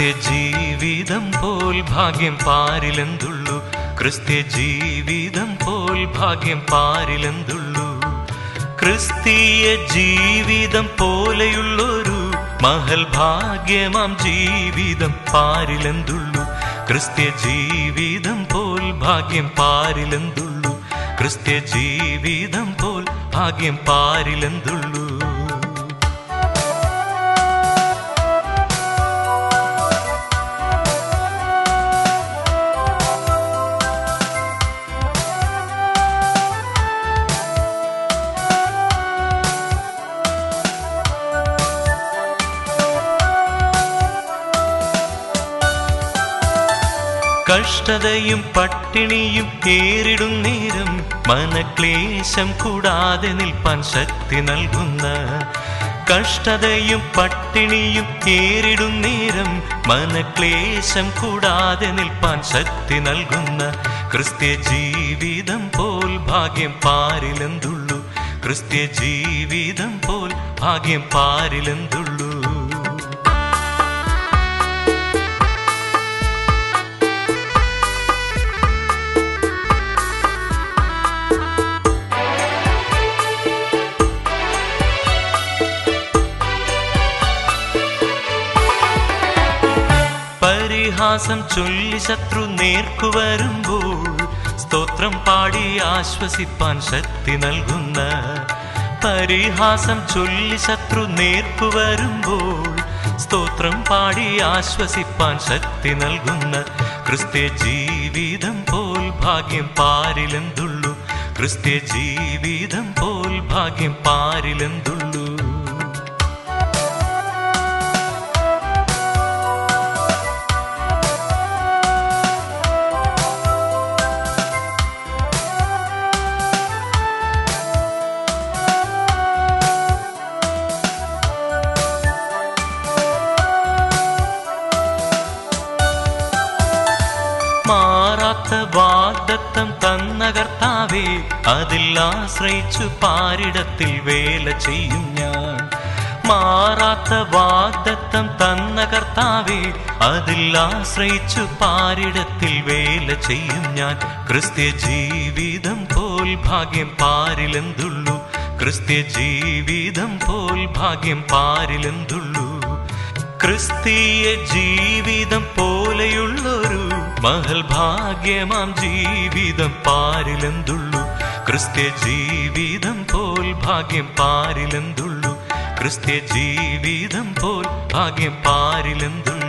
ക്രിസ്ത്യ ജീവിതം പോൽ ഭാഗ്യം പാരിലെന്തുള്ളൂ, ക്രിസ്ത്യ ജീവിതം പോൽ ഭാഗ്യം പാരിലെന്തുള്ളൂ. ക്രിസ്തീയ ജീവിതം പോലെയുള്ളൊരു മഹൽ ഭാഗ്യമാം ജീവിതം പാരിലെന്തുള്ളൂ, ക്രിസ്ത്യ ജീവിതം പോൽ ഭാഗ്യം പാരിലെന്തുള്ളൂ, ക്രിസ്ത്യ ജീവിതം പോൽ ഭാഗ്യം പാരിലെന്തുള്ളൂ. കഷ്ടതയും പട്ടിണിയും നേരിടും നേരം മനക്ലേശം കൂടാതെ നിൽപ്പാൻ ശക്തി നൽകുന്ന, കഷ്ടതയും പട്ടിണിയും നേരിടും നേരം മനക്ലേശം കൂടാതെ നിൽപ്പാൻ ശക്തി നൽകുന്ന ക്രിസ്ത്യ ജീവിതം പോൽ ഭാഗ്യം പാരിലെന്തുള്ളൂ, ക്രിസ്ത്യ ജീവിതം പോൽ ഭാഗ്യം പാരിലെന്തുള്ളൂ. പരിഹാസം ചൊല്ലി ശത്രു നേർക്കു വരുമ്പോൾ സ്തോത്രം പാടി ആശ്വസിപ്പാൻ ശക്തി നൽകുന്ന, പരിഹാസം ചൊല്ലി ശത്രു നേർക്കു വരുമ്പോൾ സ്തോത്രം പാടി ആശ്വസിപ്പാൻ ശക്തി നൽകുന്ന ക്രിസ്ത്യ ജീവിതം പോൽ ഭാഗ്യം പാരിലെന്തുള്ളൂ, ക്രിസ്ത്യ ജീവിതം പോൽ ഭാഗ്യം പാരിലെന്തുള്ളൂ. മാറാത്ത വാഗ്ദത്തം തന്ന കർത്താവേ, അതിൽ ആശ്രയിച്ചു പാരിടത്തിൽ വേല ചെയ്യും ഞാൻ. മാറാത്ത വാഗ്ദത്തം തന്ന കർത്താവേ, അതിൽ ആശ്രയിച്ചു പാരിടത്തിൽ വേല ചെയ്യും ഞാൻ. ക്രിസ്ത്യ ജീവിതം പോൽ ഭാഗ്യം പാരിലെന്തുള്ളൂ, ക്രിസ്ത്യ ജീവിതം പോൽ ഭാഗ്യം പാരിലെന്തുള്ളൂ. ക്രിസ്തീയ ജീവിതം പോലെയുള്ളൊരു മഹൽ ഭാഗ്യമാം ജീവിതം പാരിലെന്തുള്ളൂ, ക്രിസ്ത്യ ജീവിതം പോൽ ഭാഗ്യം പാരിലെന്തുള്ളൂ, ക്രിസ്ത്യ ജീവിതം പോൽ ഭാഗ്യം പാരിലെന്തുള്ളൂ.